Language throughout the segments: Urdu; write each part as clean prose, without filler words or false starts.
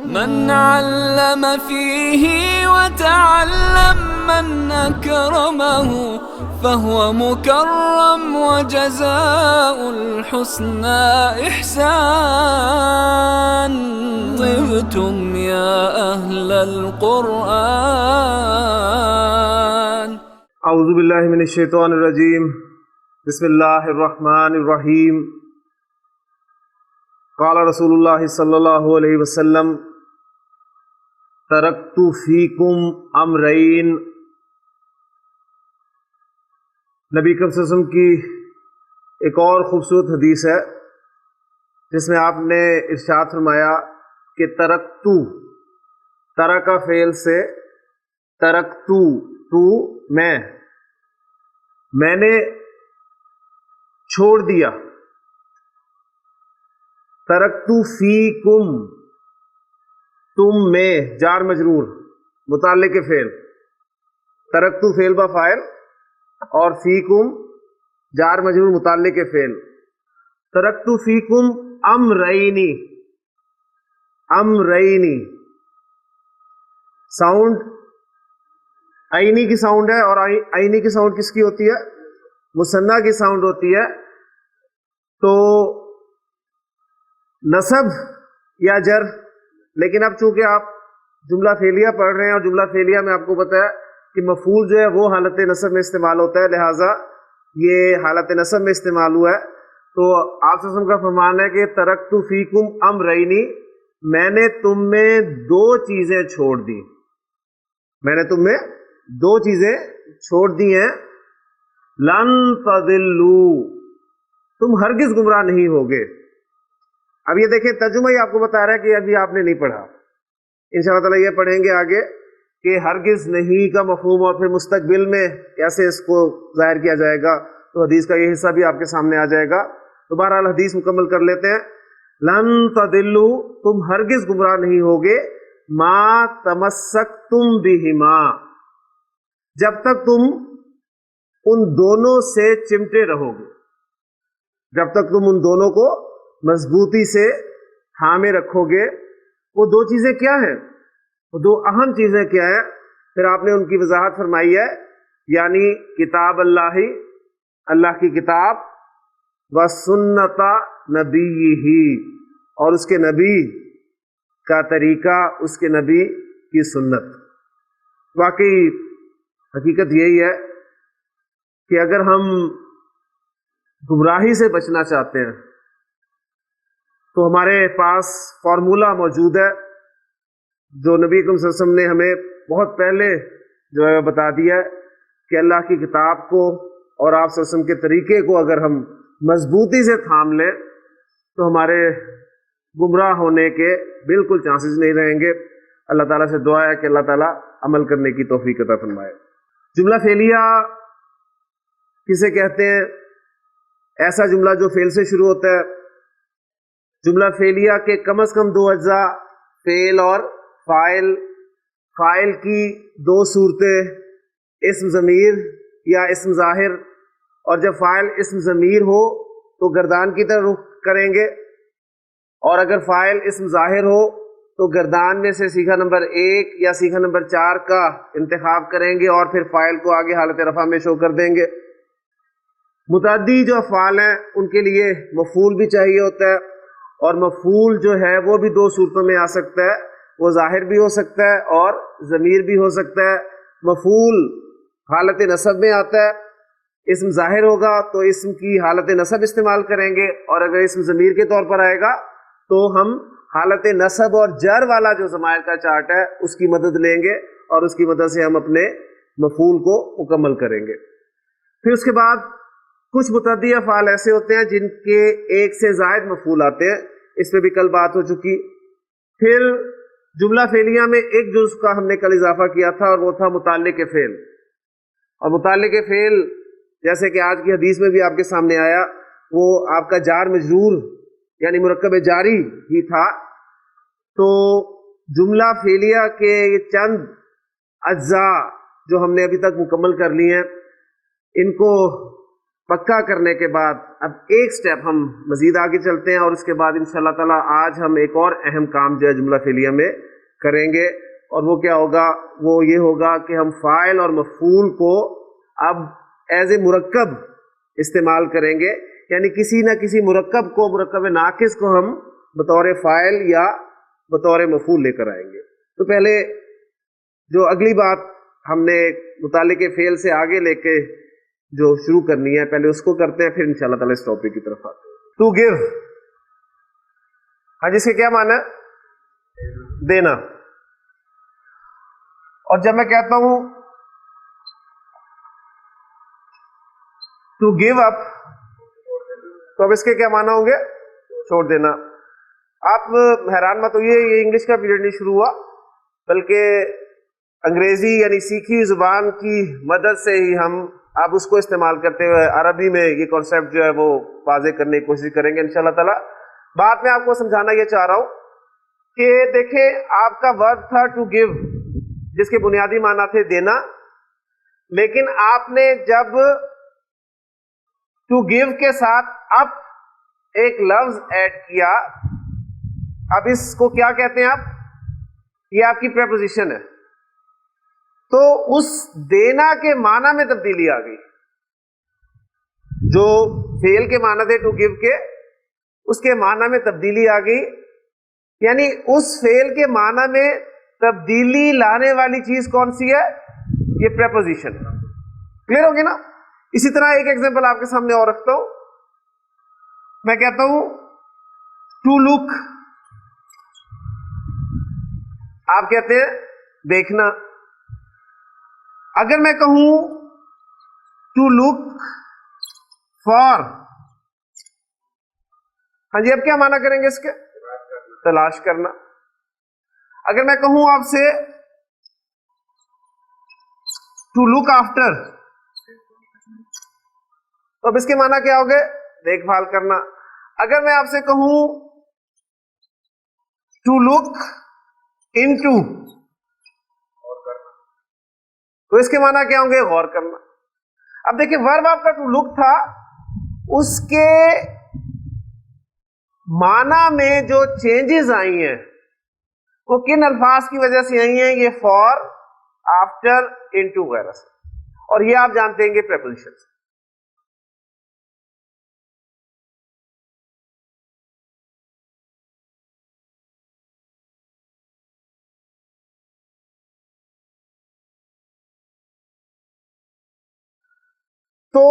من علم فيه وتعلم من أكرمه فهو مكرم وجزاء الحسنى إحسان. طبتم يا أهل القرآن. اعوذ باللہ من الشیطان الرجیم. بسم اللہ الرحمن الرحیم. قال رسول اللہ صلی اللہ علیہ وسلم ترکت فیکم امرین. نبی کریم صلی اللہ علیہ وسلم کی ایک اور خوبصورت حدیث ہے جس میں آپ نے ارشاد فرمایا کہ ترکتو، ترکا فعل سے ترکتو، تو میں نے چھوڑ دیا. ترکتو فیکم، تم میں، جار مجرور متعلق فعل. ترکتو فعل با فاعل اور فیکم جار مجرور متعلق فعل. ترکتو فیکم امرینی. امرینی ساؤنڈ آئینی کی ساؤنڈ ہے، اور آئینی کی ساؤنڈ کس کی ہوتی ہے؟ مثنیٰ کی ساؤنڈ ہوتی ہے. تو نصب یا جر، لیکن اب چونکہ آپ جملہ فعلیہ پڑھ رہے ہیں اور جملہ فعلیہ میں آپ کو پتہ ہے کہ مفعول جو ہے وہ حالت نصب میں استعمال ہوتا ہے، لہٰذا یہ حالت نصب میں استعمال ہوا ہے. تو آپ صلی اللہ علیہ وسلم کا فرمان ہے کہ ترکت فیکم امرینی، میں نے تم میں دو چیزیں چھوڑ دی. میں نے تم میں دو چیزیں چھوڑ دی ہیں. لن تضلوا، تم ہرگز گمراہ نہیں ہوگے. اب یہ دیکھیں ترجمہ ہی آپ کو بتا رہا ہے کہ ابھی آپ نے نہیں پڑھا. انشاءاللہ تعالیٰ یہ پڑھیں گے آگے کہ ہرگز نہیں کا مفہوم اور پھر مستقبل میں کیسے اس کو ظاہر کیا جائے گا، تو حدیث کا یہ حصہ بھی آپ کے سامنے آ جائے گا. تو بہرحال حدیث مکمل کر لیتے ہیں. لن تضلوا، تم ہرگز گمراہ نہیں ہوگے، ما تمسکتم بہما، جب تک تم ان دونوں سے چمٹے رہو گے. جب تک تم ان دونوں کو مضبوطی سے تھامے رکھو گے. وہ دو چیزیں کیا ہیں؟ وہ دو اہم چیزیں کیا ہیں؟ پھر آپ نے ان کی وضاحت فرمائی ہے، یعنی کتاب اللہ، اللہ کی کتاب، و سنت نبیہ، اور اس کے نبی کا طریقہ، اس کے نبی کی سنت. واقعی حقیقت یہی ہے کہ اگر ہم گمراہی سے بچنا چاہتے ہیں تو ہمارے پاس فارمولہ موجود ہے جو نبی کریم صلی اللہ علیہ وسلم نے ہمیں بہت پہلے جو ہے بتا دیا ہے کہ اللہ کی کتاب کو اور آپ صلی اللہ علیہ وسلم کے طریقے کو اگر ہم مضبوطی سے تھام لیں تو ہمارے گمراہ ہونے کے بالکل چانسز نہیں رہیں گے. اللہ تعالیٰ سے دعا ہے کہ اللہ تعالیٰ عمل کرنے کی توفیق عطا فرمائے. جملہ فعلیہ کسے کہتے ہیں؟ ایسا جملہ جو فعل سے شروع ہوتا ہے. جملہ فعلیہ کے کم از کم دو اجزاء، فعل اور فاعل. فاعل کی دو صورتیں، اسم ضمیر یا اسم ظاہر. اور جب فاعل اسم ضمیر ہو تو گردان کی طرف رخ کریں گے، اور اگر فاعل اسم ظاہر ہو تو گردان میں سے سیغہ نمبر 1 یا سیغہ نمبر 4 کا انتخاب کریں گے اور پھر فاعل کو آگے حالت رفع میں شو کر دیں گے. متعدی جو افعال ہیں ان کے لیے مفعول بھی چاہیے ہوتا ہے، اور مفعول جو ہے وہ بھی دو صورتوں میں آ سکتا ہے. وہ ظاہر بھی ہو سکتا ہے اور ضمیر بھی ہو سکتا ہے. مفعول حالت نصب میں آتا ہے. اسم ظاہر ہوگا تو اسم کی حالت نصب استعمال کریں گے، اور اگر اسم ضمیر کے طور پر آئے گا تو ہم حالت نصب اور جر والا جو ضمائر کا چارٹ ہے اس کی مدد لیں گے، اور اس کی مدد سے ہم اپنے مفعول کو مکمل کریں گے. پھر اس کے بعد کچھ متعدی افعال ایسے ہوتے ہیں جن کے ایک سے زائد مفعول آتے ہیں، اس پہ بھی کل بات ہو چکی. پھر جملہ فعلیہ میں ایک جز کا ہم نے کل اضافہ کیا تھا اور وہ تھا متعلق فعل. اور متعلق فعل جیسے کہ آج کی حدیث میں بھی آپ کے سامنے آیا، وہ آپ کا جار مجرور یعنی مرکب جاری ہی تھا. تو جملہ فعلیہ کے یہ چند اجزاء جو ہم نے ابھی تک مکمل کر لی ہیں، ان کو پکا کرنے کے بعد اب ایک سٹیپ ہم مزید آگے چلتے ہیں، اور اس کے بعد انشاءاللہ تعالیٰ آج ہم ایک اور اہم کام جو ہے جملہ فعلیہ میں کریں گے، اور وہ کیا ہوگا؟ وہ یہ ہوگا کہ ہم فاعل اور مفعول کو اب ایز اے مرکب استعمال کریں گے، یعنی کسی نہ کسی مرکب کو، مرکب ناقص کو ہم بطور فاعل یا بطور مفعول لے کر آئیں گے۔ تو پہلے جو اگلی بات ہم نے متعلق فعل سے آگے لے کے جو شروع کرنی ہے، پہلے اس کو کرتے ہیں، پھر انشاءاللہ تعالیٰ اس ٹاپک کی طرف آتے ہیں۔ ٹو گیو، ہاں جس کے کیا معنی ہے؟ دینا۔ اور جب میں کہتا ہوں ٹو گیو اپ، تو اب اس کے کیا معنی ہوں گے؟ چھوڑ دینا۔ آپ حیران مت ہوئیے، یہ انگلش کا پیریڈ نہیں شروع ہوا، بلکہ انگریزی یعنی سیکھی زبان کی مدد سے ہی ہم اب اس کو استعمال کرتے ہوئے عربی میں یہ کانسیپٹ جو ہے وہ واضح کرنے کی کوشش کریں گے انشاءاللہ تعالیٰ۔ بات میں آپ کو سمجھانا یہ چاہ رہا ہوں کہ دیکھیں، آپ کا ورب تھا ٹو گیو، جس کے بنیادی معنی تھے دینا، لیکن آپ نے جب ٹو گیو کے ساتھ اپ ایک لفظ ایڈ کیا، اب اس کو کیا کہتے ہیں آپ؟ یہ آپ کی پریپوزیشن ہے، تو اس دینا کے معنی میں تبدیلی آ گئی۔ جو فعل کے معنی تھے ٹو گیو کے، اس کے معنی میں تبدیلی آ گئی، یعنی اس فعل کے معنی میں تبدیلی لانے والی چیز کون سی ہے؟ یہ پریپوزیشن۔ کلیئر ہوگی نا؟ اسی طرح ایک ایگزامپل آپ کے سامنے اور رکھتا ہوں، میں کہتا ہوں ٹو لک، آپ کہتے ہیں دیکھنا۔ اگر میں کہوں ٹو لک فار، ہاں جی، اب کیا معنی کریں گے اس کے؟ تلاش کرنا۔ اگر میں کہوں آپ سے ٹو لک آفٹر، تو اب اس کے معنی کیا ہوگے؟ دیکھ بھال کرنا۔ اگر میں آپ سے کہوں ٹو لک انٹو، تو اس کے معنی کیا ہوں گے؟ غور کرنا۔ اب دیکھیں، ورب آپ کا ٹو لک تھا، اس کے معنی میں جو چینجز آئی ہیں وہ کن الفاظ کی وجہ سے آئی ہیں؟ یہ فار، آفٹر، انٹو وغیرہ سے، اور یہ آپ جانتے ہیں کہ پریپوزیشن سے۔ تو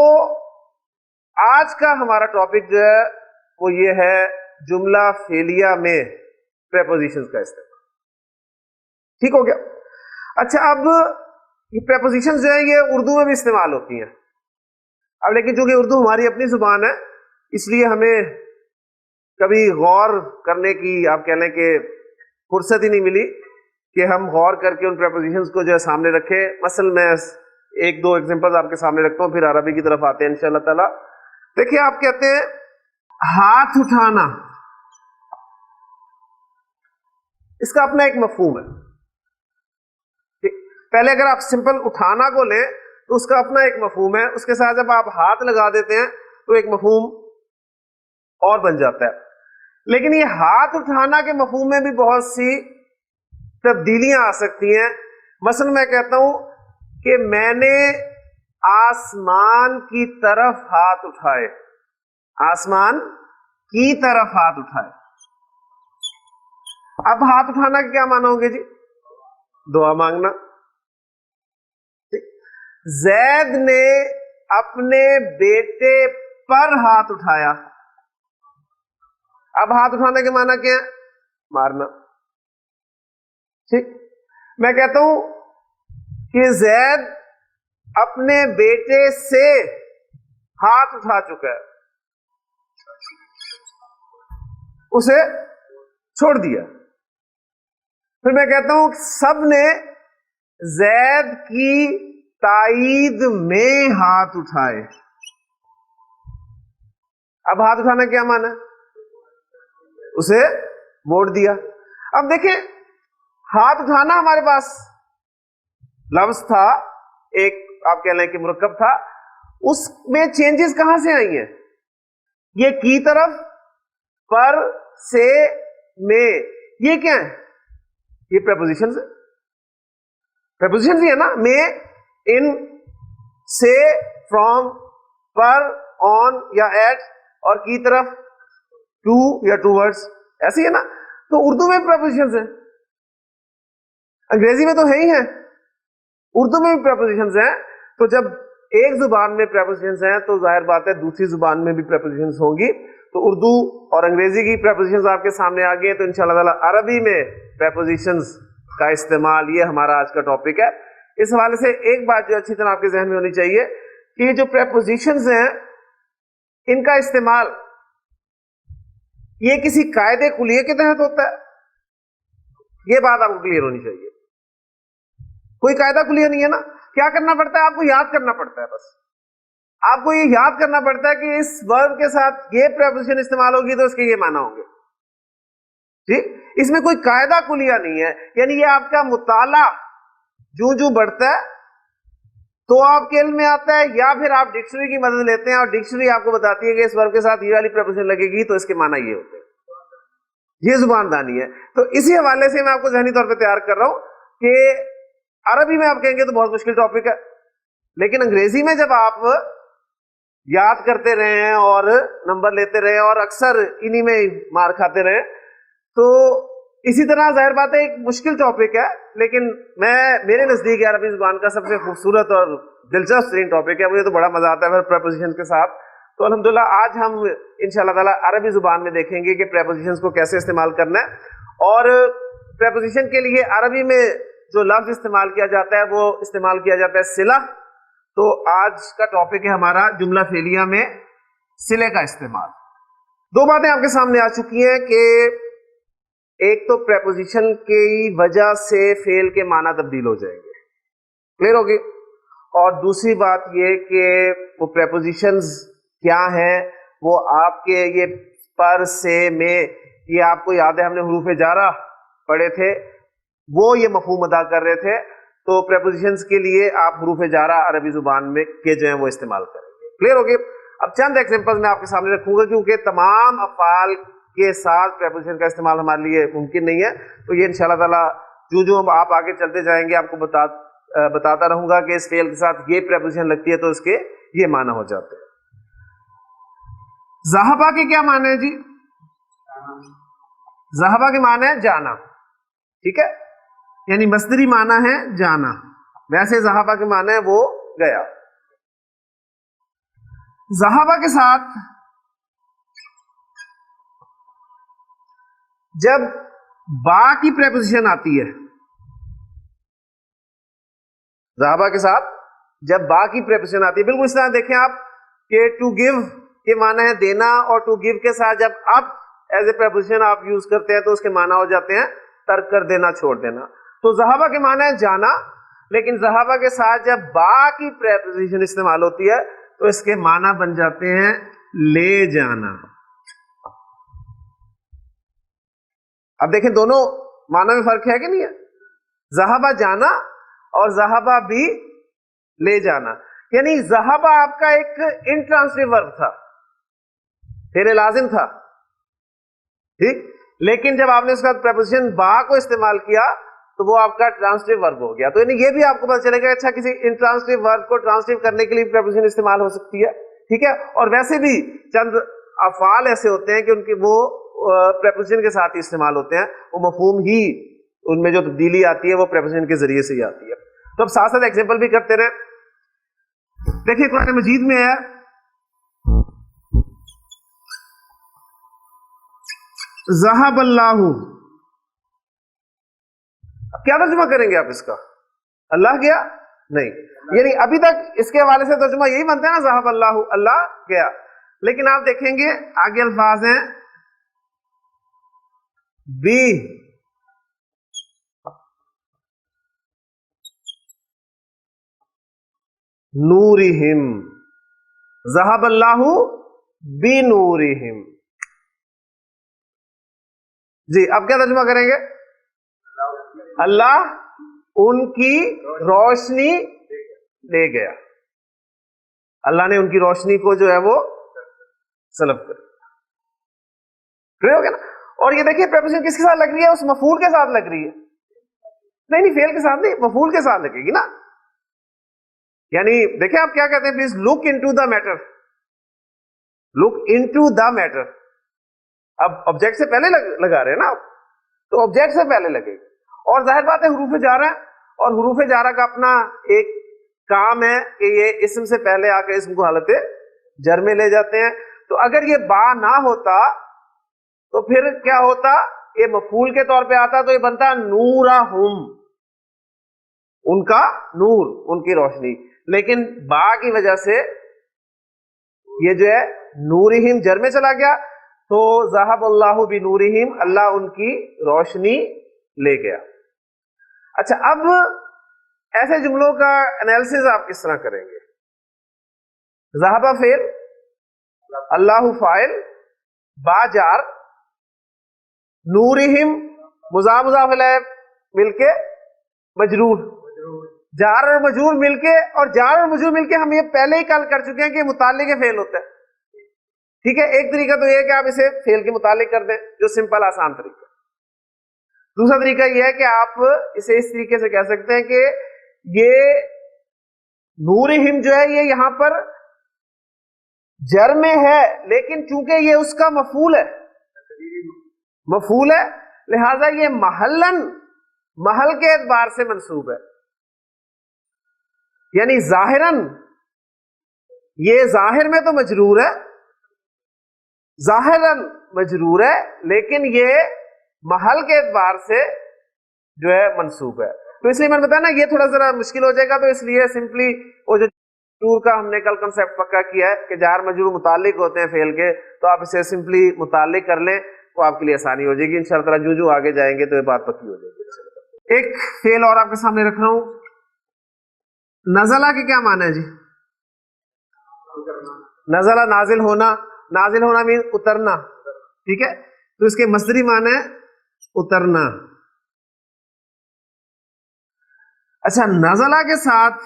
آج کا ہمارا ٹاپک جو ہے وہ یہ ہے جملہ فعلیہ میں پریپوزیشنز کا استعمال۔ ٹھیک ہو گیا؟ اچھا، اب یہ پریپوزیشنز جو ہیں یہ اردو میں بھی استعمال ہوتی ہیں، اب لیکن چونکہ اردو ہماری اپنی زبان ہے، اس لیے ہمیں کبھی غور کرنے کی، آپ کہہ لیں کہ فرصت ہی نہیں ملی کہ ہم غور کر کے ان پریپوزیشنز کو جو ہے سامنے رکھیں۔ مثلا میں ایک دو ایگزامپل آپ کے سامنے رکھتا ہوں، پھر عربی کی طرف آتے ہیں انشاءاللہ تعالی۔ دیکھیے، آپ کہتے ہیں ہاتھ اٹھانا، اس کا اپنا ایک مفہوم ہے۔ پہلے اگر آپ سمپل اٹھانا کو لیں تو اس کا اپنا ایک مفہوم ہے، اس کے ساتھ جب آپ ہاتھ لگا دیتے ہیں تو ایک مفہوم اور بن جاتا ہے۔ لیکن یہ ہاتھ اٹھانا کے مفہوم میں بھی بہت سی تبدیلیاں آ سکتی ہیں۔ مثلا میں کہتا ہوں کہ میں نے آسمان کی طرف ہاتھ اٹھائے، آسمان کی طرف ہاتھ اٹھائے۔ اب ہاتھ اٹھانا کے کیا معنی ہوں گے جی؟ دعا مانگنا۔ زید نے اپنے بیٹے پر ہاتھ اٹھایا، اب ہاتھ اٹھانے کے معنی کیا ہے؟ مارنا۔ ٹھیک، میں کہتا ہوں کہ زید اپنے بیٹے سے ہاتھ اٹھا چکا ہے، اسے چھوڑ دیا۔ پھر میں کہتا ہوں سب نے زید کی تائید میں ہاتھ اٹھائے، اب ہاتھ اٹھانا کیا معنی ہے؟ اسے ووٹ دیا۔ اب دیکھیں، ہاتھ اٹھانا ہمارے پاس لفظ تھا، ایک آپ کہہ لیں کہ مرکب تھا، اس میں چینجز کہاں سے آئی ہیں؟ یہ کی طرف، پر، سے، میں، یہ کیا ہے؟ یہ پریپوزیشنز ہے. پریپوزیشنز ہی ہے نا، میں، ان، سے، فرام، پر، آن یا ایٹ، اور کی طرف ٹو یا ٹوورڈز، ایسے ہی ہے نا. تو اردو میں پریپوزیشنز ہیں، انگریزی میں تو ہے ہی ہیں، اردو میں بھی پریپوزیشنز ہیں. تو جب ایک زبان میں پریپوزیشنز ہیں تو ظاہر بات ہے دوسری زبان میں بھی پریپوزیشنز ہوں گی. تو اردو اور انگریزی کی پریپوزیشنز آپ کے سامنے آ گئی ہیں. تو انشاءاللہ تعالی عربی میں پریپوزیشنز کا استعمال، یہ ہمارا آج کا ٹاپک ہے. اس حوالے سے ایک بات جو اچھی طرح آپ کے ذہن میں ہونی چاہیے کہ جو پریپوزیشنز ہیں ان کا استعمال یہ کسی قاعدے کلیے کے تحت ہوتا ہے. یہ بات آپ کو کلیئر ہونی چاہیے. کوئی قاعدہ کلیئر نہیں ہے نا. کیا کرنا پڑتا ہے؟ آپ کو یاد کرنا پڑتا ہے. بس آپ کو یہ یاد کرنا پڑتا ہے کہ اس ورب کے ساتھ یہ پریپوزیشن استعمال ہوگی تو اس کے یہ معنی ہوں گے. ٹھیک، اس میں کوئی قاعدہ کلیہ نہیں ہے. یعنی یہ آپ کا مطالعہ جو بڑھتا ہے تو آپ کے علم میں آتا ہے، یا پھر آپ ڈکشنری کی مدد لیتے ہیں اور ڈکشنری آپ کو بتاتی ہے کہ اس ورب کے ساتھ یہ والی پریپوزیشن لگے گی تو اس کے معنی یہ ہوتے ہیں. یہ زبان دانی ہے. تو اسی حوالے سے میں آپ کو ذہنی طور پہ تیار کر رہا ہوں کہ عربی میں آپ کہیں گے تو بہت مشکل ٹاپک ہے، لیکن انگریزی میں جب آپ یاد کرتے رہے ہیں اور نمبر لیتے رہے اور اکثر انہی میں مار کھاتے رہے تو اسی طرح ظاہر بات ہے ایک مشکل ٹاپک ہے، لیکن میرے نزدیک عربی زبان کا سب سے خوبصورت اور دلچسپ ترین ٹاپک ہے. مجھے تو بڑا مزہ آتا ہے پریپوزیشن کے ساتھ. تو الحمدللہ آج ہم انشاءاللہ تعالی عربی زبان میں دیکھیں گے کہ پریپوزیشنز کو کیسے استعمال کرنا ہے. اور پریپوزیشن کے لیے عربی میں جو لفظ استعمال کیا جاتا ہے وہ استعمال کیا جاتا ہے صلہ. تو آج کا ٹاپک ہے ہمارا جملہ فعلیہ میں صلے کا استعمال. دو باتیں آپ کے سامنے آ چکی ہیں کہ ایک تو پریپوزیشن کی وجہ سے فعل کے معنی تبدیل ہو جائیں گے، کلیئر ہوگی. اور دوسری بات یہ کہ وہ پریپوزیشنز کیا ہیں، وہ آپ کے یہ پر، سے، میں، یہ آپ کو یاد ہے ہم نے حروف جارہ پڑھے تھے، وہ یہ مفہوم ادا کر رہے تھے. تو پریپوزیشنز کے لیے آپ حروف جارہ عربی زبان میں کے جو ہیں وہ استعمال کریں گے. کلیئر ہوگی. اب چند ایگزامپل میں آپ کے سامنے رکھوں گا کیونکہ تمام افعال کے ساتھ پریپوزیشن کا استعمال ہمارے لیے ممکن نہیں ہے. تو یہ انشاءاللہ تعالی جو آپ آگے چلتے جائیں گے آپ کو بتاتا رہوں گا کہ اس فعل کے ساتھ یہ پریپوزیشن لگتی ہے تو اس کے یہ معنی ہو جاتے ہیں. ذہبہ کے کیا معنی ہے جی؟ ذہبہ کے معنی ہے جانا. ٹھیک ہے، یعنی مصدری معنی ہے جانا. ویسے ذہبہ کے معنی ہے وہ گیا. ذہبہ کے ساتھ جب با کی پریپوزیشن آتی ہے، ذہبہ کے ساتھ جب با کی پریپوزیشن آتی ہے، بالکل اس طرح دیکھیں آپ کہ ٹو گیو کے معنی ہے دینا، اور ٹو گیو کے ساتھ جب اب ایز اے پریپوزیشن آپ یوز کرتے ہیں تو اس کے معنی ہو جاتے ہیں ترک کر دینا، چھوڑ دینا. تو ذہبہ کے معنی ہے جانا، لیکن ذہبہ کے ساتھ جب با کی پریپوزیشن استعمال ہوتی ہے تو اس کے معنی بن جاتے ہیں لے جانا. اب دیکھیں دونوں معنی میں فرق ہے کہ نہیں ہے؟ ذہبہ جانا اور ذہبہ بھی لے جانا. یعنی ذہبہ آپ کا ایک انٹرانسٹیو ورب تھا، فعل لازم تھا، ٹھیک، لیکن جب آپ نے اس کا پریپوزیشن با کو استعمال کیا تو وہ آپ کا ٹرانسٹیو ورب ہو گیا. تو یعنی یہ بھی آپ کو پتہ چلے گا اچھا کسی انٹرانسٹیو ورب کو ٹرانسٹیو کرنے کے لیے پریپوزیشن استعمال ہو سکتی ہے. ٹھیک ہے. اور ویسے بھی چند افعال ایسے ہوتے ہیں کہ ان کی وہ پریپوزیشن کے ساتھ ہی استعمال ہوتے ہیں، وہ مفہوم ہی ان میں جو تبدیلی آتی ہے وہ پریپوزیشن کے ذریعے سے ہی آتی ہے. تو اب ساتھ ساتھ ایگزامپل بھی کرتے رہے. دیکھیے قرآن مجید میں ہے ذہب اللہ. کیا ترجمہ کریں گے آپ اس کا؟ اللہ گیا؟ نہیں. یعنی ابھی تک اس کے حوالے سے ترجمہ یہی بنتا ہے نا ذہب اللہ، اللہ گیا. لیکن آپ دیکھیں گے آگے الفاظ ہیں بی نورہم، ذہب اللہ بنورہم. جی اب کیا ترجمہ کریں گے؟ اللہ ان کی روشنی لے گیا. اللہ نے ان کی روشنی کو جو ہے وہ سلب کر دیا، ہو گیا نا. اور یہ دیکھیے پریپوزیشن کس کے ساتھ لگ رہی ہے؟ اس مفعول کے ساتھ لگ رہی ہے. نہیں فعل کے ساتھ نہیں، مفعول کے ساتھ لگے گی نا. یعنی دیکھیں آپ کیا کہتے ہیں، please look into the matter, look into the matter. اب آبجیکٹ سے پہلے لگا رہے ہیں نا، تو آبجیکٹ سے پہلے لگے گی. اور ظاہر بات ہے حروف جارہ ہے، اور حروف جارہ کا اپنا ایک کام ہے کہ یہ اسم سے پہلے آ کے اسم کو حالت جر میں لے جاتے ہیں. تو اگر یہ با نہ ہوتا تو پھر کیا ہوتا؟ یہ مفعول کے طور پہ آتا تو یہ بنتا نورہم، ان کا نور، ان کی روشنی. لیکن با کی وجہ سے یہ جو ہے نورہم جر میں چلا گیا، تو ذہب اللہ بنورہم، اللہ ان کی روشنی لے گیا. اچھا اب ایسے جملوں کا انالیسس آپ کس طرح کریں گے؟ ذہب فعل، اللہ فاعل، با جار، نورہم مضاف مضاف الیہ مل کے مجرور، جار اور مجرور مل کے، اور جار اور مجرور مل کے ہم یہ پہلے ہی کل کر چکے ہیں کہ متعلق فعل ہوتا ہے. ٹھیک ہے، ایک طریقہ تو یہ ہے کہ آپ اسے فعل کے متعلق کر دیں، جو سمپل آسان طریقہ. دوسرا طریقہ یہ ہے کہ آپ اسے اس طریقے سے کہہ سکتے ہیں کہ یہ نورہم جو ہے یہ یہاں پر جر میں ہے، لیکن چونکہ یہ اس کا مفعول ہے، مفعول ہے، لہذا یہ محلن، محل کے اعتبار سے منصوب ہے. یعنی ظاہراً یہ ظاہر میں تو مجرور ہے، ظاہراً مجرور ہے، لیکن یہ محل کے اعتبار سے جو ہے منصوب ہے. تو اس لیے میں نے بتایا نا یہ تھوڑا ذرا مشکل ہو جائے گا، تو اس لیے سمپلی وہ جو ٹور کا ہم نے کل کنسیپٹ پکا کیا ہے کہ جار مجرور متعلق ہوتے ہیں فعل کے، تو آپ اسے سمپلی متعلق کر لیں تو آپ کے لیے آسانی ہو جائے گی انشاءاللہ تعالیٰ. جو آگے جائیں گے تو یہ بات پکی ہو جائے گی. ایک فعل اور آپ کے سامنے رکھ رہا ہوں، نزلہ کے کیا معنی ہے جی؟ نزلہ نازل ہونا، نازل ہونا مین اترنا. ٹھیک ہے، تو اس کے مصدری معنی ہے اترنا. اچھا نزلہ کے ساتھ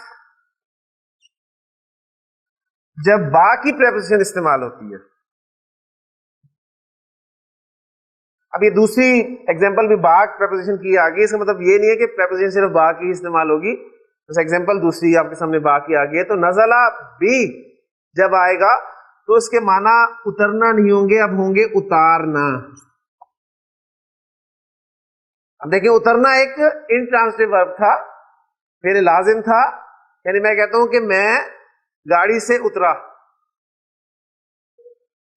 جب با کی پریپوزیشن استعمال ہوتی ہے، اب یہ دوسری ایگزامپل بھی با پریپوزیشن کی آگئی، اس کا مطلب یہ نہیں ہے کہ پریپوزیشن صرف با کی استعمال ہوگی. بس ایگزامپل دوسری آپ کے سامنے با کی آگئی ہے. تو نزلہ بھی جب آئے گا تو اس کے معنی اترنا نہیں ہوں گے، اب ہوں گے اتارنا. اب دیکھیں اترنا ایک انٹرانسٹیو ورب تھا، پھر لازم تھا. یعنی میں کہتا ہوں کہ میں گاڑی سے اترا،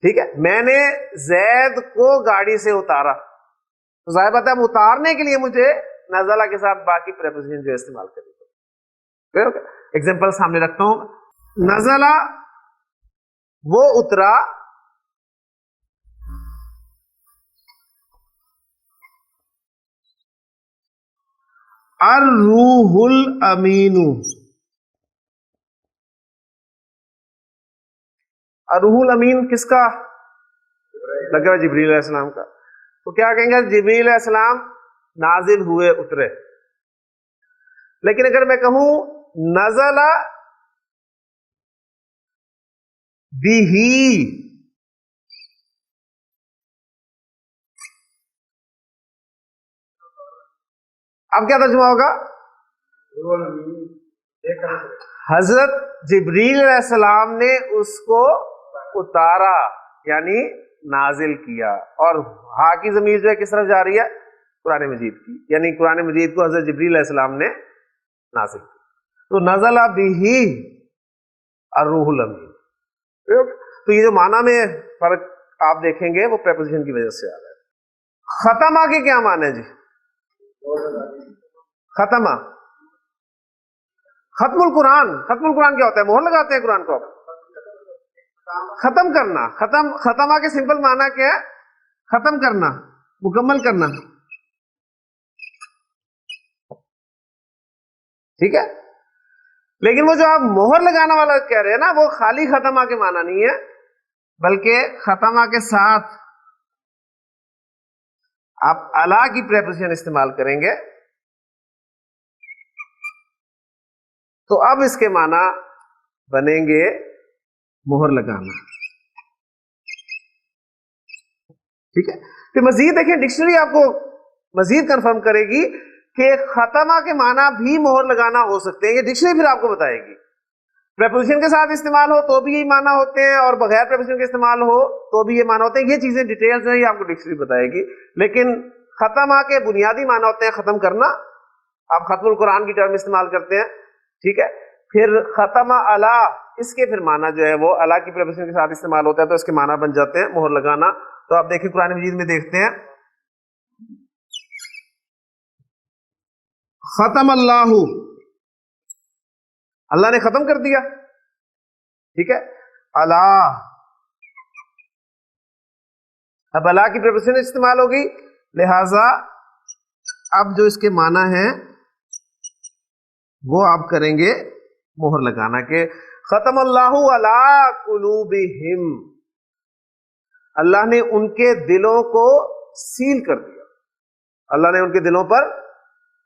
ٹھیک ہے، میں نے زید کو گاڑی سے اتارا. تو ظاہر بات ہے اب اتارنے کے لیے مجھے نزلہ کے ساتھ باقی پریپوزیشن جو استعمال کرنی پڑے. ایگزامپل سامنے رکھتا ہوں. نزلہ وہ اترا، الروح الامین، الروح الامین کس کا؟ لگا جبریل علیہ السلام کا. تو کیا کہیں گے؟ جبریل علیہ السلام نازل ہوئے، اترے. لیکن اگر میں کہوں نزل بِهِ، اب کیا ترجمہ ہوگا؟ حضرت جبریل علیہ السلام نے اس کو اتارا، یعنی نازل کیا. اور ہا کی ضمیر جو ہے کس طرف جا رہی ہے؟ قرآن مجید کی، یعنی قرآن مجید کو حضرت جبریل علیہ السلام نے نازل کیا. تو نزل بِهِ الروح الامین. تو یہ جو معنی میں فرق آپ دیکھیں گے وہ پریپوزیشن کی وجہ سے آ رہا ہے. ختمہ کے کیا معنی ہے جی؟ ختمہ، ختم القرآن. ختم القرآن کیا ہوتا ہے؟ مہر لگاتے ہیں قرآن کو، ختم کرنا. ختمہ کے سمپل معنی کیا ہے؟ ختم کرنا، مکمل کرنا. ٹھیک ہے، لیکن وہ جو آپ مہر لگانا والا کہہ رہے ہیں نا، وہ خالی ختمہ کے معنی نہیں ہے، بلکہ ختمہ کے ساتھ آپ الا کی پریپوزیشن استعمال کریں گے. تو اب اس کے معنی بنیں گے مہر لگانا. ٹھیک ہے. پھر مزید دیکھیں ڈکشنری آپ کو مزید کنفرم کرے گی کہ ختمہ کے معنی بھی مہر لگانا ہو سکتے ہیں. یہ ڈکشنری پھر آپ کو بتائے گی. پریپوزیشن کے ساتھ استعمال ہو تو بھی یہ معنی ہوتے ہیں, اور بغیر پریپوزیشن کے استعمال ہو تو بھی یہ معنی ہوتے ہیں. یہ چیزیں ڈیٹیلز ہیں, یہ آپ کو ڈکشنری بتائے گی. لیکن ختمہ کے بنیادی معنی ہوتے ہیں ختم کرنا. آپ ختم القرآن کی ٹرم استعمال کرتے ہیں. ٹھیک ہے. پھر ختمہ علی, اس کے پھر معنی جو ہے وہ علی کی پریپوزیشن کے ساتھ استعمال ہوتا ہے تو اس کے معنی بن جاتے ہیں مہر لگانا. تو آپ دیکھیں قرآن مجید میں دیکھتے ہیں ختم اللہ, اللہ نے ختم کر دیا. ٹھیک ہے. اللہ, اب اللہ کی پریپوزیشن استعمال ہوگی, لہذا اب جو اس کے معنی ہیں وہ آپ کریں گے مہر لگانا کہ ختم اللہ علی قلوبہم, اللہ نے ان کے دلوں کو سیل کر دیا, اللہ نے ان کے دلوں پر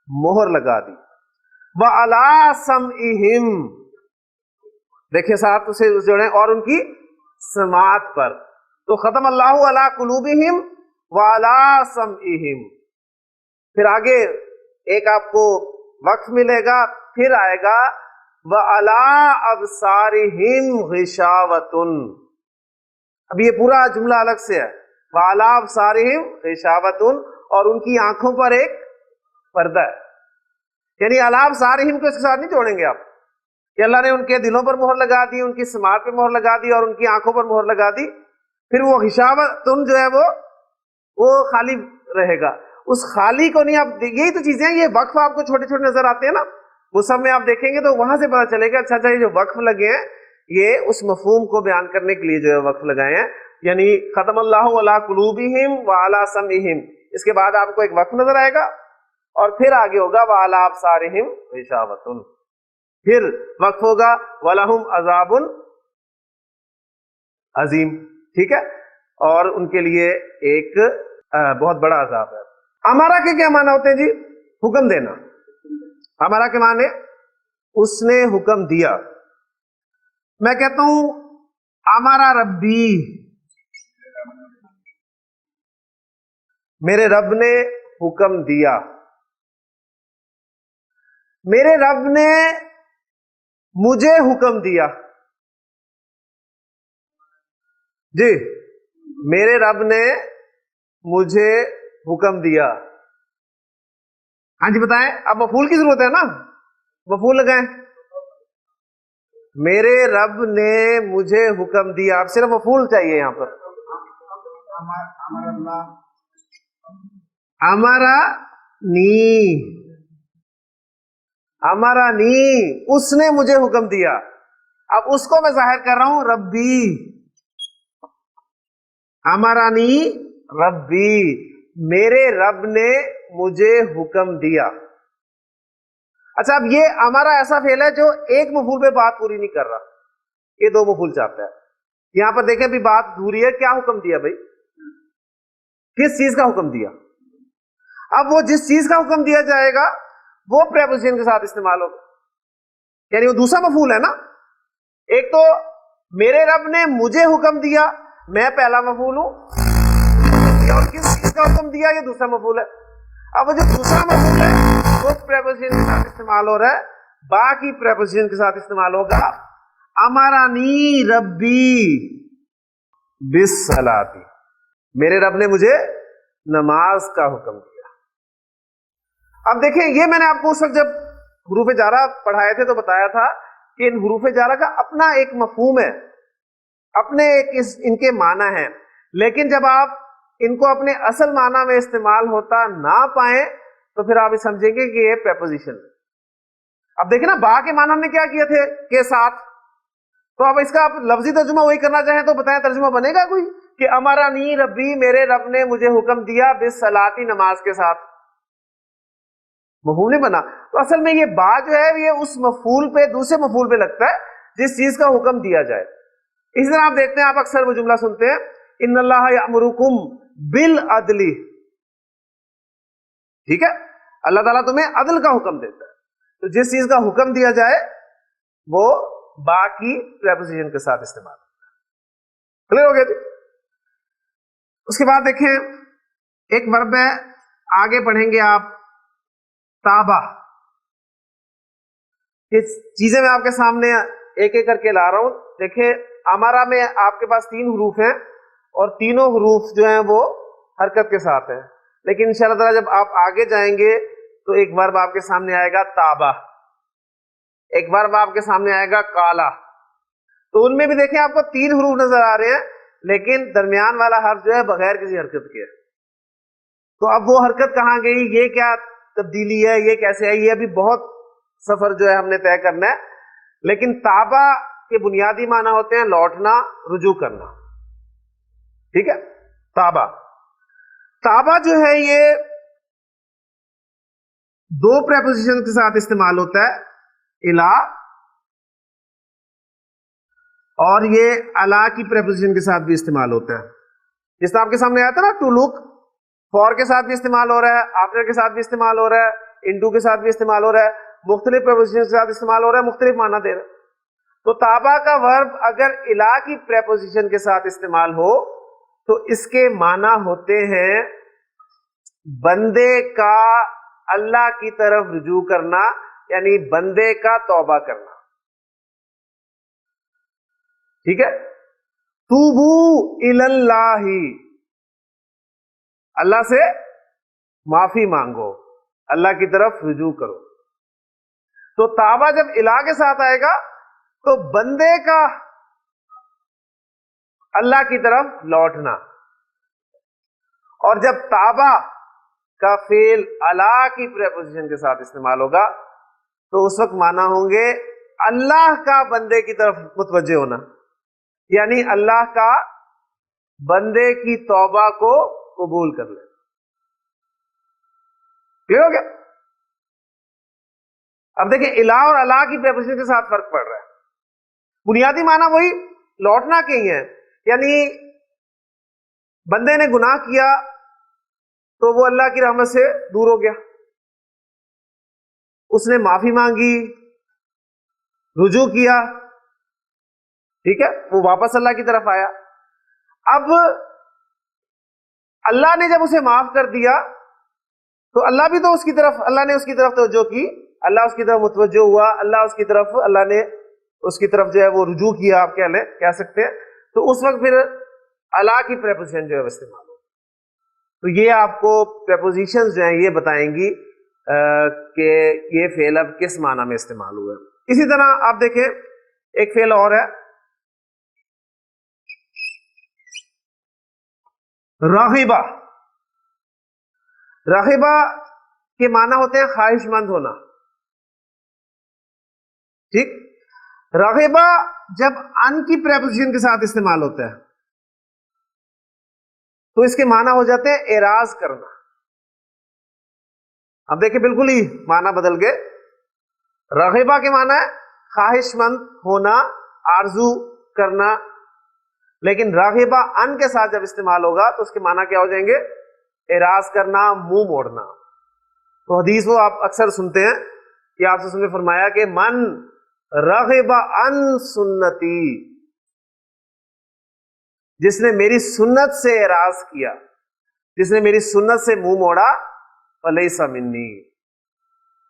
مہر لگا دی. وَعَلَىٰ سَمْعِهِمْ, دیکھیں ساتھ اسے جوڑیں, اور ان کی سماعت پر. تو ختم اللہ علی قلوبہم وَعَلَىٰ سَمْعِهِمْ. پھر آگے ایک آپ کو وقف ملے گا, پھر آئے گا وَعَلَىٰ أَبْصَارِهِمْ غِشَاوَةٌ. اب یہ پورا جملہ الگ سے ہے. وَعَلَىٰ أَبْصَارِهِمْ غِشَاوَةٌ, اور ان کی آنکھوں پر ایک پردہ ہے. یعنی عَلَىٰ أَبْصَارِهِمْ کو اس کے ساتھ نہیں جوڑیں گے آپ کہ اللہ نے ان کے دلوں پر مہر لگا دی, ان کی سماعت پہ مہر لگا دی, اور ان کی آنکھوں پر مہر لگا دی. پھر وہ غشاوۃ جو ہے وہ خالی رہے گا. اس خالی کو نہیں, آپ یہی تو چیزیں ہیں, یہ وقف آپ کو چھوٹے چھوٹے نظر آتے ہیں نا مصحف میں, آپ دیکھیں گے تو وہاں سے پتا چلے گا اچھا یہ جو وقف لگے ہیں یہ اس مفہوم کو بیان کرنے کے لیے جو ہے وقف لگائے ہیں. یعنی ختم اللہ علی قلوبہم وعلی سمعہم, اس کے بعد آپ کو ایک وقف نظر آئے گا, اور پھر آگے ہوگا وعلی ابصارہم غشاوۃ, پھر وقف ہوگا وَلَهُمْ عَذَابٌ عظیم. ٹھیک ہے. اور ان کے لیے ایک بہت بڑا عذاب ہے. امارا کے کیا معنی ہوتے ہیں جی؟ حکم دینا. امارا کے معنی اس نے حکم دیا. میں کہتا ہوں امارا ربی, میرے رب نے حکم دیا. میرے رب نے مجھے حکم دیا. جی, میرے رب نے مجھے حکم دیا. ہاں جی بتائیں, اب مفعول کی ضرورت ہے نا, مفعول لگائیں. میرے رب نے مجھے حکم دیا, اب صرف مفعول چاہیے یہاں پر. امرا نی, امرا نی, اس نے مجھے حکم دیا. اب اس کو میں ظاہر کر رہا ہوں ربی. امرانی ربی, میرے رب نے مجھے حکم دیا. اچھا, اب یہ ہمارا ایسا فعل ہے جو ایک مفعول پہ بات پوری نہیں کر رہا, یہ دو مفعول چاہتا ہے. یہاں پر دیکھیں بھی بات دھوری ہے. کیا حکم دیا بھائی؟ کس چیز کا حکم دیا؟ اب وہ جس چیز کا حکم دیا جائے گا وہ پریپوزیشن کے ساتھ استعمال ہوگا, یعنی وہ دوسرا مفعول ہے نا. ایک تو میرے رب نے مجھے حکم دیا, میں پہلا مفعول ہوں, اور کس چیز کا حکم دیا یہ دوسرا مفعول ہے. اب جو دوسرا مفعول ہے وہ پریپوزیشن کے ساتھ استعمال ہو رہا ہے, باقی پریپوزیشن کے ساتھ استعمال ہوگا امرانی ربی بالصلاۃ, میرے رب نے مجھے نماز کا حکم دیا. اب دیکھیں, یہ میں نے آپ کو اس وقت جب حروف جارہ پڑھائے تھے تو بتایا تھا کہ ان حروف جارہ کا اپنا ایک مفہوم ہے, اپنے ایک ان کے معنی ہیں, لیکن جب آپ ان کو اپنے اصل معنی میں استعمال ہوتا نہ پائیں تو پھر آپ یہ سمجھیں گے کہ یہ پریپوزیشن. اب دیکھیں نا, با کے معنی ہم نے کیا کیے تھے کے ساتھ, تو اب اس کا آپ لفظی ترجمہ وہی کرنا چاہیں تو بتائیں ترجمہ بنے گا کوئی کہ امرانی ربی, میرے رب نے مجھے حکم دیا بالصلاۃ, نماز کے ساتھ. مفعول نہیں بنا. تو اصل میں یہ با جو ہے یہ اس مفعول پہ, دوسرے مفعول پہ لگتا ہے جس چیز کا حکم دیا جائے. اسی طرح آپ دیکھتے ہیں, آپ اکثر وہ جملہ سنتے ہیں ان اللہ یأمرکم بالعدل. ٹھیک ہے, اللہ تعالیٰ تمہیں عدل کا حکم دیتا ہے. تو جس چیز کا حکم دیا جائے وہ با کی پریپوزیشن کے ساتھ استعمال. کلیئر ہو گیا جی. اس کے بعد دیکھیں ایک ورب ہے, آگے پڑھیں گے آپ, تابا. یہ چیزیں میں آپ کے سامنے ایک ایک کر کے لا رہا ہوں. دیکھیں امارا میں آپ کے پاس 3 حروف ہیں اور تینوں حروف جو ہیں وہ حرکت کے ساتھ ہیں, لیکن انشاءاللہ تعالیٰ جب آپ آگے جائیں گے تو ایک ورب آپ کے سامنے آئے گا تابا, ایک ورب آپ کے سامنے آئے گا کالا. تو ان میں بھی دیکھیں آپ کو 3 حروف نظر آ رہے ہیں, لیکن درمیان والا حرف جو ہے بغیر کسی حرکت کے ہے. تو اب وہ حرکت کہاں گئی, یہ کیا تبدیلی ہے, یہ کیسے ہے, یہ ابھی بہت سفر جو ہے ہم نے طے کرنا ہے. لیکن تابا کے بنیادی معنی ہوتے ہیں لوٹنا, رجوع کرنا. ٹھیک ہے, تابا. تابا جو ہے یہ 2 پریپوزیشن کے ساتھ استعمال ہوتا ہے, الا, اور یہ الا کی پریپوزیشن کے ساتھ بھی استعمال ہوتا ہے. جس طرح آپ کے سامنے آیا تھا نا ٹو لک, فور کے ساتھ بھی استعمال ہو رہا ہے, آفٹر کے ساتھ بھی استعمال ہو رہا ہے, انٹو کے ساتھ بھی استعمال ہو رہا ہے, مختلف پریپوزیشن کے ساتھ استعمال ہو رہا ہے, مختلف معنی دے رہا ہے. تو تابا کا ورب اگر الا کی پریپوزیشن کے ساتھ استعمال ہو تو اس کے معنی ہوتے ہیں بندے کا اللہ کی طرف رجوع کرنا, یعنی بندے کا توبہ کرنا. ٹھیک ہے, توبو الاللہ, اللہ سے معافی مانگو, اللہ کی طرف رجوع کرو. تو تابا جب الہ کے ساتھ آئے گا تو بندے کا اللہ کی طرف لوٹنا, اور جب تابا کا فعل الا کی پریپوزیشن کے ساتھ استعمال ہوگا تو اس وقت معنی ہوں گے اللہ کا بندے کی طرف متوجہ ہونا, یعنی اللہ کا بندے کی توبہ کو قبول کر لینا. کلیئر ہو گیا؟ اب دیکھیں الہ اور اللہ کی پریپوزیشن کے ساتھ فرق پڑ رہا ہے. بنیادی معنی وہی لوٹنا کے ہی ہے, یعنی بندے نے گناہ کیا تو وہ اللہ کی رحمت سے دور ہو گیا, اس نے معافی مانگی, رجوع کیا, ٹھیک ہے, وہ واپس اللہ کی طرف آیا. اب اللہ نے جب اسے معاف کر دیا تو اللہ بھی تو اس کی طرف, اللہ نے اس کی طرف توجہ کی, اللہ اس کی طرف متوجہ ہوا, اللہ اس کی طرف, اللہ نے اس کی طرف جو ہے وہ رجوع کیا, آپ کہہ سکتے ہیں. تو اس وقت پھر اللہ کی پریپوزیشن جو ہے استعمال ہو. تو یہ آپ کو پریپوزیشن جو ہیں یہ بتائیں گی کہ یہ فعل اب کس معنی میں استعمال ہوا ہے. اسی طرح آپ دیکھیں ایک فعل اور ہے, راغبہ. راغبہ کے معنی ہوتے ہیں خواہش مند ہونا. ٹھیک, راغبہ جب ان کی پریپوزیشن کے ساتھ استعمال ہوتا ہے تو اس کے معنی ہو جاتے ہیں اعراض کرنا. اب دیکھیں بالکل ہی معنی بدل گئے. راغبہ کے معنی ہے خواہش مند ہونا, آرزو کرنا, لیکن راغبہ ان کے ساتھ جب استعمال ہوگا تو اس کے معنی کیا ہو جائیں گے, اعراض کرنا, منہ موڑنا. تو حدیث وہ آپ اکثر سنتے ہیں کہ آپ سے فرمایا کہ من رغب عن سنتی, جس نے میری سنت سے اعراض کیا, جس نے میری سنت سے منہ موڑا, فلیس منی,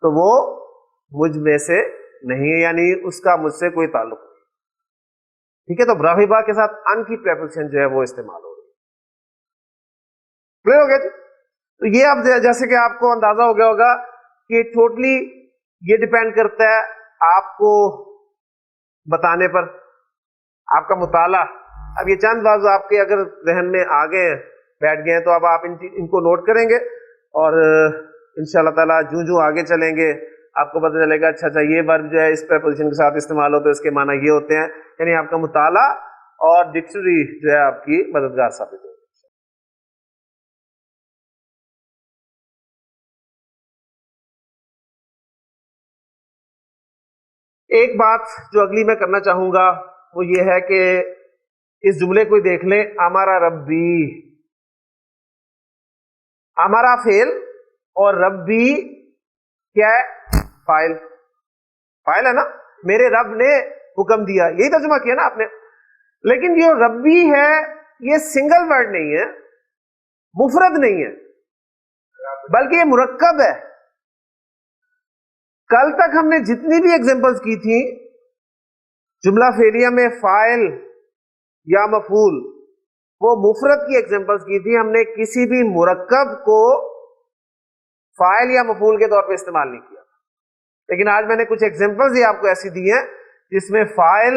تو وہ مجھ میں سے نہیں ہے, یعنی اس کا مجھ سے کوئی تعلق نہیں. ٹھیک ہے, تو راغبہ کے ساتھ ان کی پریپوزیشن جو ہے وہ استعمال ہو رہی ہے. کلیئر ہو گیا جی؟ تو یہ اب جیسے کہ آپ کو اندازہ ہو گیا ہوگا کہ ٹوٹلی یہ ڈیپینڈ کرتا ہے آپ کو بتانے پر, آپ کا مطالعہ. اب یہ چند بات آپ کے اگر ذہن میں آ گئے, بیٹھ گئے ہیں, تو اب آپ ان کو نوٹ کریں گے, اور انشاءاللہ تعالیٰ جو آگے چلیں گے آپ کو پتہ چلے گا اچھا یہ ورب جو ہے اس پریپوزیشن کے ساتھ استعمال ہوتا ہے, اس کے معنی یہ ہوتے ہیں. یعنی آپ کا مطالعہ اور ڈکشنری جو ہے آپ کی مددگار ثابت ہوگی. ایک بات جو اگلی میں کرنا چاہوں گا وہ یہ ہے کہ اس جملے کو دیکھ لیں, ہمارا ربی, ہمارا فعل اور ربی کیا ہے, فاعل. فاعل ہے نا, میرے رب نے حکم دیا, یہی ترجمہ کیا نا آپ نے. لیکن جو ربی ہے یہ سنگل ورڈ نہیں ہے، مفرد نہیں ہے، بلکہ یہ مرکب ہے. کل تک ہم نے جتنی بھی ایگزامپلز کی تھی جملہ فعلیہ میں فاعل یا مفعول، وہ مفرد کی ایگزامپلز کی تھی. ہم نے کسی بھی مرکب کو فاعل یا مفعول کے طور پہ استعمال نہیں کیا. لیکن آج میں نے کچھ ایگزامپلز یہ آپ کو ایسی دی ہیں جس میں فاعل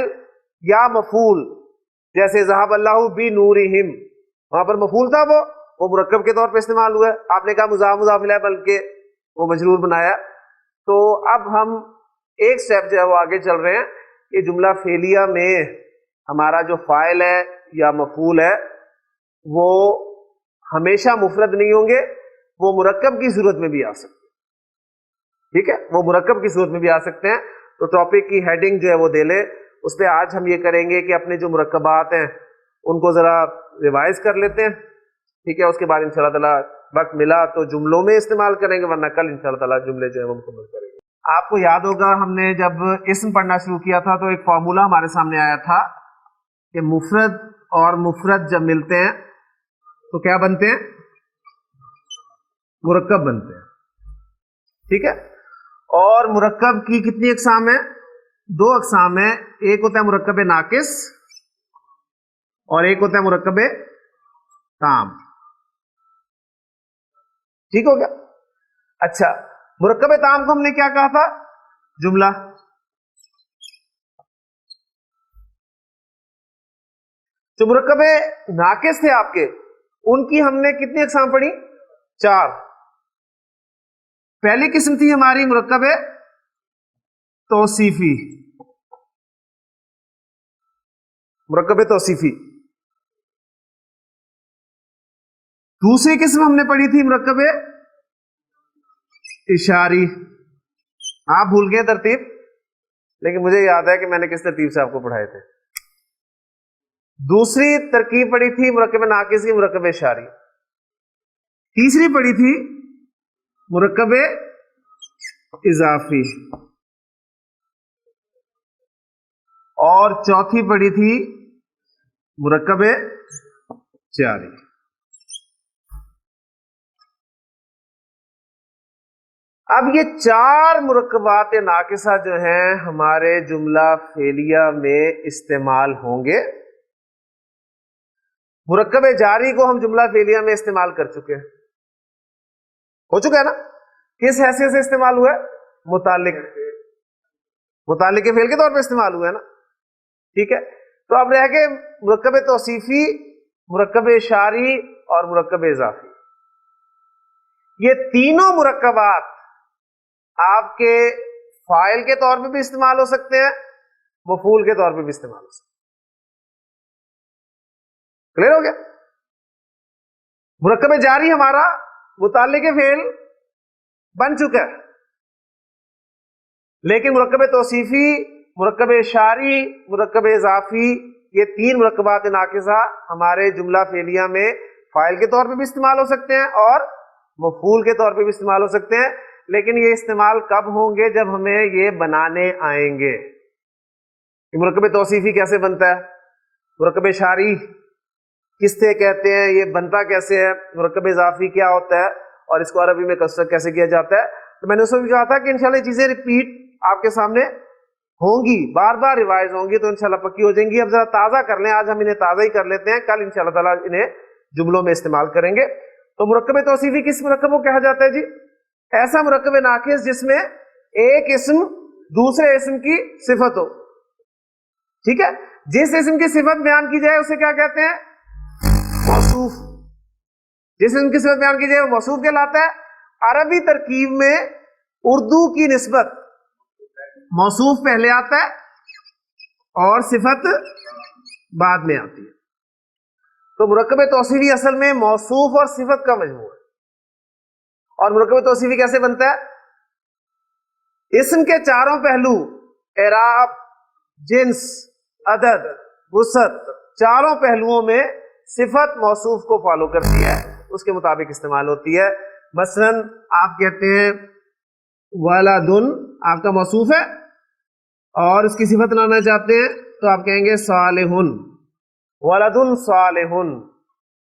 یا مفعول، جیسے ذهب اللہ بنورہم، وہاں پر مفعول تھا، وہ مرکب کے طور پہ استعمال ہوا ہے. آپ نے کہا مضاف مضاف الیہ بلکہ وہ مجرور بنایا. تو اب ہم ایک سٹیپ جو ہے وہ آگے چل رہے ہیں کہ جملہ فعلیہ میں ہمارا جو فاعل ہے یا مفعول ہے وہ ہمیشہ مفرد نہیں ہوں گے، وہ مرکب کی صورت میں بھی آ سکتے ہیں. ٹھیک ہے، وہ مرکب کی صورت میں بھی آ سکتے ہیں. تو ٹاپک کی ہیڈنگ جو ہے وہ دے لے، اس پہ آج ہم یہ کریں گے کہ اپنے جو مرکبات ہیں ان کو ذرا ریوائز کر لیتے ہیں. ٹھیک ہے، اس کے بعد انشاءاللہ تعالیٰ وقت ملا تو جملوں میں استعمال کریں گے، ورنہ کل انشاءاللہ تعالیٰ جملے جو ہے وہ مکمل کریں گے. آپ کو یاد ہوگا ہم نے جب اسم پڑھنا شروع کیا تھا تو ایک فارمولا ہمارے سامنے آیا تھا کہ مفرد اور مفرد جب ملتے ہیں تو کیا بنتے ہیں؟ مرکب بنتے ہیں. ٹھیک ہے، اور مرکب کی کتنی اقسام ہیں؟ 2 اقسام ہیں. ایک ہوتا ہے مرکب ناقص اور ایک ہوتا ہے مرکب تام. ٹھیک ہو گیا؟ اچھا، مرکب تام کو ہم نے کیا کہا تھا؟ جملہ. جو مرکب ناقص تھے آپ کے، ان کی ہم نے کتنی اقسام پڑھی؟ 4. پہلی قسم تھی ہماری مرکب توصیفی. مرکب توصیفی. دوسری قسم ہم نے پڑھی تھی مرکب اشاری. آپ بھول گئے ترتیب، لیکن مجھے یاد ہے کہ میں نے کس ترتیب سے آپ کو پڑھائے تھے. دوسری ترکیب پڑھی تھی مرکب ناقص کی، مرکب اشاری. تیسری پڑھی تھی مرکب اضافی، اور چوتھی پڑھی تھی مرکب جاری. اب یہ 4 مرکبات ناقصہ جو ہیں ہمارے جملہ فعلیہ میں استعمال ہوں گے. مرکب جاری کو ہم جملہ فعلیہ میں استعمال کر چکے ہیں، ہو چکا ہے نا؟ کس حیثیت سے استعمال ہوا ہے؟ متعلق فعل کے طور پہ استعمال ہوا ہے نا. ٹھیک ہے، تو اب رہ گئے مرکب توصیفی، مرکب اشاری اور مرکب اضافی. یہ تینوں مرکبات آپ کے فاعل کے طور پہ بھی استعمال ہو سکتے ہیں، مفعول کے طور پہ بھی استعمال ہو سکتے ہیں. کلیئر ہو گیا؟ مرکب جاری ہمارا متعلق فعل بن چکا ہے، لیکن مرکب توصیفی، مرکب اشاری، مرکب اضافی، یہ 3 مرکبات ناقصہ ہمارے جملہ فعلیہ میں فاعل کے طور پہ بھی استعمال ہو سکتے ہیں اور مفعول کے طور پہ بھی استعمال ہو سکتے ہیں. لیکن یہ استعمال کب ہوں گے؟ جب ہمیں یہ بنانے آئیں گے. مرکب توصیفی کیسے بنتا ہے؟ مرکب اشاری کس سے کہتے ہیں؟ یہ بنتا کیسے ہے؟ مرکب اضافی کیا ہوتا ہے اور اس کو عربی میں کنسٹرکٹ کیسے کیا جاتا ہے؟ تو میں نے اس میں کہا تھا کہ انشاءاللہ یہ چیزیں ریپیٹ آپ کے سامنے ہوں گی، بار بار ریوائز ہوں گی، تو انشاءاللہ پکی ہو جائیں گی. اب ذرا تازہ کر لیں، آج ہم انہیں تازہ ہی کر لیتے ہیں، کل انشاءاللہ تعالیٰ انہیں جملوں میں استعمال کریں گے. تو مرکب توصیفی کس مرکب کو کہا جاتا ہے جی؟ ایسا مرکب ناقص جس میں ایک اسم دوسرے اسم کی صفت ہو. ٹھیک ہے، جس اسم کی صفت بیان کی جائے اسے کیا کہتے ہیں؟ موصوف. جس اسم کی صفت بیان کی جائے وہ موصوف کہلاتا ہے. عربی ترکیب میں اردو کی نسبت موصوف پہلے آتا ہے اور صفت بعد میں آتی ہے. تو مرکب توصیفی اصل میں موصوف اور صفت کا مجموعہ ہے. اور مرکب توصیفی کیسے بنتا ہے؟ اسم کے 4 پہلو، اعراب، جنس، عدد، وسعت، 4 پہلوؤں میں صفت موصوف کو فالو کرتی ہے، اس کے مطابق استعمال ہوتی ہے. مثلا آپ کہتے ہیں ولدن، آپ کا موصوف ہے اور اس کی صفت لانا چاہتے ہیں تو آپ کہیں گے صالحن. ولد صالح،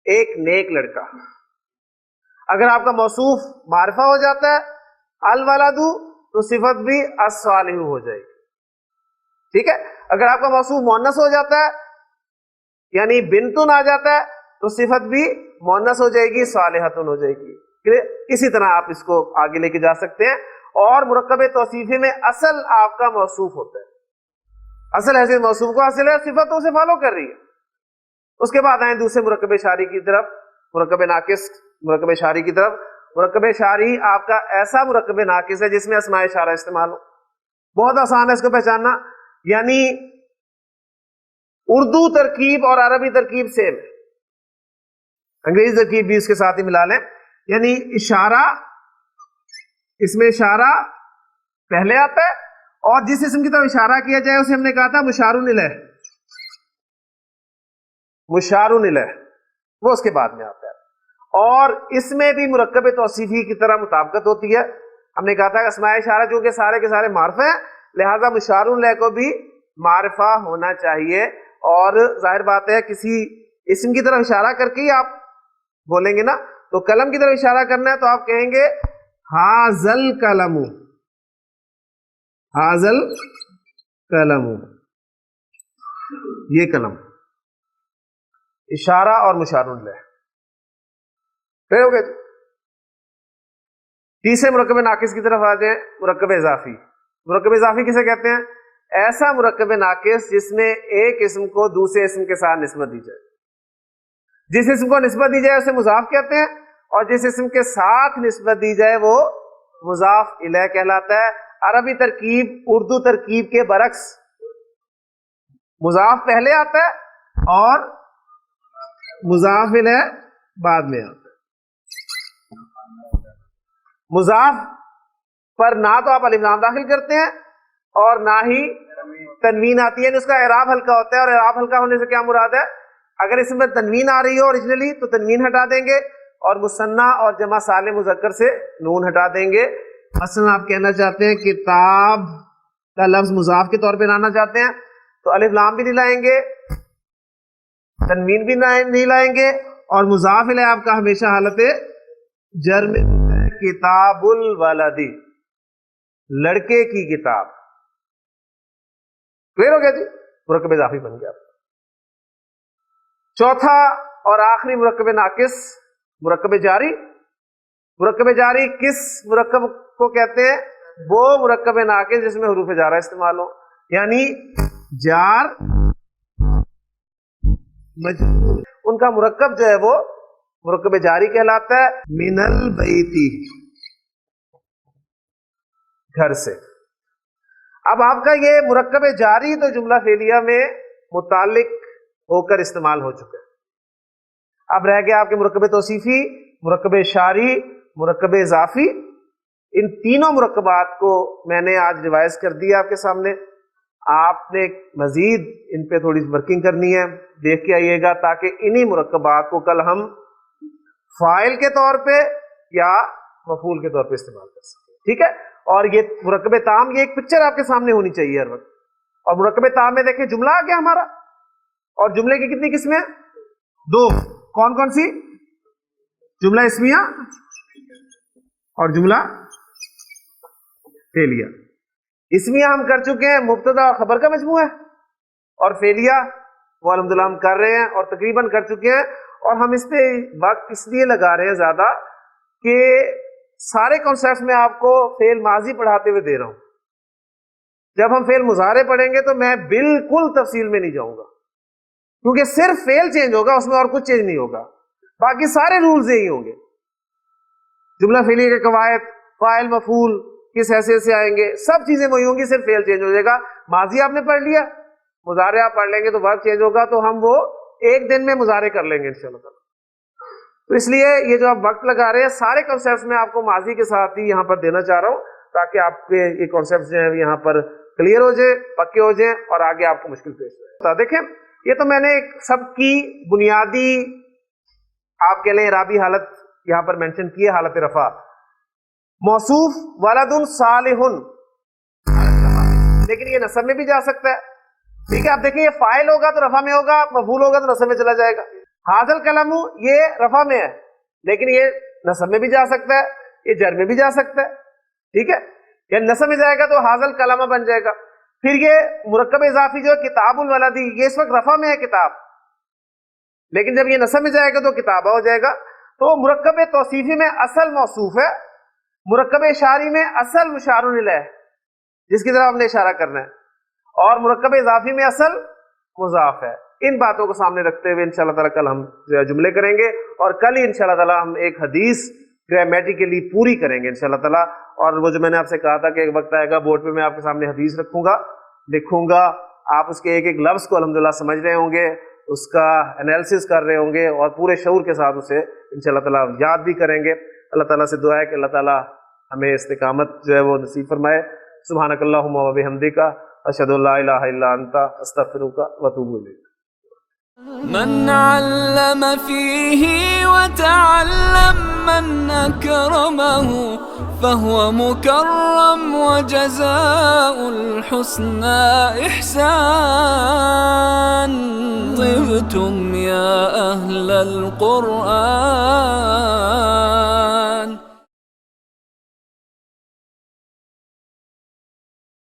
ایک نیک لڑکا. اگر آپ کا موصوف معرفہ ہو جاتا ہے الولد تو صفت بھی الصالح ہو جائے گی. ٹھیک ہے. اگر آپ کا موصوف مؤنث ہو جاتا ہے یعنی بنتن آ جاتا ہے تو صفت بھی مؤنث ہو جائے گی، صالحتن ہو جائے گی. اسی طرح آپ اس کو آگے لے کے جا سکتے ہیں. اور مرکب توصیفی میں اصل آپ کا موصوف ہوتا ہے، اصل حیثیت موصوف کو حاصل ہے، صفت اسے فالو کر رہی ہے. اس کے بعد آئیں دوسرے مرکب شاری کی طرف، مرکب ناقص مرکب شاری کی طرف. مرکب شاری آپ کا ایسا مرکب ناقص ہے جس میں اسماء اشارہ استعمال ہو. بہت آسان ہے اس کو پہچاننا، یعنی اردو ترکیب اور عربی ترکیب سیم ہے، انگریزی ترکیب بھی اس کے ساتھ ہی ملا لیں. یعنی اشارہ، اس میں اشارہ پہلے آتا ہے اور جس اسم کی طرف اشارہ کیا جائے اسے ہم نے کہا تھا مشار الیہ، مشار الیہ وہ اس کے بعد میں آتا ہے. اور اس میں بھی مرکب توصیفی کی طرح مطابقت ہوتی ہے. ہم نے کہا تھا کہ اسماء اشارہ چونکہ سارے کے سارے معرفہ ہیں لہذا مشار الیہ کو بھی معرفہ ہونا چاہیے. اور ظاہر بات ہے کسی اسم کی طرف اشارہ کر کے ہی آپ بولیں گے نا، تو قلم کی طرف اشارہ کرنا ہے تو آپ کہیں گے حاذل قلم، حاذل قلم، یہ قلم. اشارہ اور مشار الیہ پھر ہو گئے. تیسرے مرکب ناقص کی طرف آ جائیں، مرکب اضافی. مرکب اضافی کسے کہتے ہیں؟ ایسا مرکب ناقص جس میں ایک اسم کو دوسرے اسم کے ساتھ نسبت دی جائے. جس اسم کو نسبت دی جائے اسے مضاف کہتے ہیں اور جس اسم کے ساتھ نسبت دی جائے وہ مضاف الیہ کہلاتا ہے. عربی ترکیب اردو ترکیب کے برعکس، مضاف پہلے آتا ہے اور مضاف الیہ بعد میں آتا ہے. مضاف پر نہ تو آپ الف لام داخل کرتے ہیں اور نہ ہی تنوین آتی ہے. اس کا اعراب ہلکا ہوتا ہے، اور اعراب ہلکا ہونے سے کیا مراد ہے؟ اگر اس میں تنوین آ رہی ہو اوریجنلی تو تنوین ہٹا دیں گے اور مثنیٰ اور جمع سالم مذکر سے نون ہٹا دیں گے. مثلا آپ کہنا چاہتے ہیں کتاب کا لفظ مضاف کے طور پہ لانا چاہتے ہیں تو الف لام بھی نہیں لائیں گے، تنوین بھی نہیں لائیں گے، اور مضاف الیہ آپ کا ہمیشہ حالت جر میں کتاب الولدی، لڑکے کی کتاب. کلیئر ہو گیا جی؟ مرکب اضافی بن گیا. چوتھا اور آخری مرکب ناقص مرکب جاری. مرکب جاری کس مرکب کو کہتے ہیں؟ وہ مرکب ناقص جس میں حروف جارہ استعمال ہو، یعنی جار مجرور، ان کا مرکب جو ہے وہ مرکب جاری کہلاتا ہے. من البیتی، گھر سے. اب آپ کا یہ مرکب جاری تو جملہ فعلیہ میں متعلق ہو کر استعمال ہو چکا ہے. اب رہ گیا آپ کے مرکب توصیفی، مرکب شاری، مرکب اضافی. ان تینوں مرکبات کو میں نے آج ریوائز کر دیا آپ کے سامنے. آپ نے مزید ان پہ تھوڑی ورکنگ کرنی ہے، دیکھ کے آئیے گا تاکہ انہی مرکبات کو کل ہم فاعل کے طور پہ یا مفعول کے طور پہ استعمال کر سکیں. ٹھیک ہے. اور یہ مرکب تام، یہ ایک پکچر آپ کے سامنے ہونی چاہیے ہر وقت. اور مرکب تام میں دیکھیں جملہ آ گیا ہمارا، اور جملے کی کتنی قسمیں؟ دو. کون کون سی؟ جملہ اسمیہ اور جملہ فعلیہ. اسمیہ ہم کر چکے ہیں، مبتدا اور خبر کا مجموعہ ہے، اور فعلیہ وہ الحمدللہ ہم کر رہے ہیں اور تقریباً کر چکے ہیں. اور ہم اس پہ وقت اس لیے لگا رہے ہیں زیادہ کہ سارے کانسیپٹس میں آپ کو فعل ماضی پڑھاتے ہوئے دے رہا ہوں. جب ہم فعل مضارع پڑھیں گے تو میں بالکل تفصیل میں نہیں جاؤں گا، کیونکہ صرف فعل چینج ہوگا، اس میں اور کچھ چینج نہیں ہوگا، باقی سارے رولز یہی ہوں گے. جملہ فعلیہ کے قواعد، فاعل مفعول کس حیثیت سے آئیں گے، سب چیزیں وہی ہوں گی، صرف فعل چینج ہو جائے گا. ماضی آپ نے پڑھ لیا، مضارع آپ پڑھ لیں گے تو ورب چینج ہوگا، تو ہم وہ ایک دن میں مضارع کر لیں گے انشاءاللہ تعالی. تو اس لیے یہ جو آپ وقت لگا رہے ہیں سارے کانسیپٹس میں آپ کو ماضی کے ساتھ ہی یہاں پر دینا چاہ رہا ہوں تاکہ آپ کے یہ کانسیپٹس جو ہیں یہاں پر کلیئر ہو جائے، پکے ہو جائیں، اور آگے آپ کو مشکل پیش آئے. دیکھیں یہ تو میں نے سب کی بنیادی آپ کے لیے اعرابی حالت یہاں پر مینشن کی ہے، حالت رفع. موصوف ولد صالح، لیکن یہ نسب میں بھی جا سکتا ہے. ٹھیک ہے. آپ دیکھیں یہ فاعل ہوگا تو رفع میں ہوگا, مفعول ہوگا تو نصب میں چلا جائے گا. حاضل کلام یہ رفع میں ہے لیکن یہ نصب میں بھی جا سکتا ہے, یہ جر میں بھی جا سکتا ہے. ٹھیک ہے, یا نصب میں جائے گا تو حاضل کلامہ بن جائے گا. پھر یہ مرکب اضافی جو ہے کتاب الولدی, یہ اس وقت رفع میں ہے کتاب, لیکن جب یہ نصب میں جائے گا تو کتابہ ہو جائے گا. تو مرکب توصیفی میں اصل موصوف ہے, مرکب اشاری میں اصل مشار الیہ جس کی طرف ہم نے اشارہ کرنا ہے, اور مرکب اضافی میں اصل مضاف ہے. ان باتوں کو سامنے رکھتے ہوئے انشاءاللہ تعالیٰ کل ہم جملے کریں گے, اور کل ہی انشاءاللہ تعالیٰ ہم ایک حدیث گرامیٹیکلی پوری کریں گے انشاءاللہ تعالیٰ. اور وہ جو میں نے آپ سے کہا تھا کہ ایک وقت آئے گا بورڈ پہ میں آپ کے سامنے حدیث رکھوں گا, لکھوں گا, آپ اس کے ایک ایک لفظ کو الحمدللہ سمجھ رہے ہوں گے, اس کا انالیسس کر رہے ہوں گے, اور پورے شعور کے ساتھ اسے انشاءاللہ تعالیٰ یاد بھی کریں گے. اللہ تعالیٰ سے دعا ہے کہ اللہ تعالیٰ ہمیں استقامت جو ہے وہ نصیب فرمائے. سبحانک اللہم و بحمدک, اشہد ان لا الہ الا انت, استغفرک و اتوب الیک. من علم فيه وتعلم من أكرمه فهو مكرم وجزاء الحسنى إحسان. طبتم يا أهل القرآن.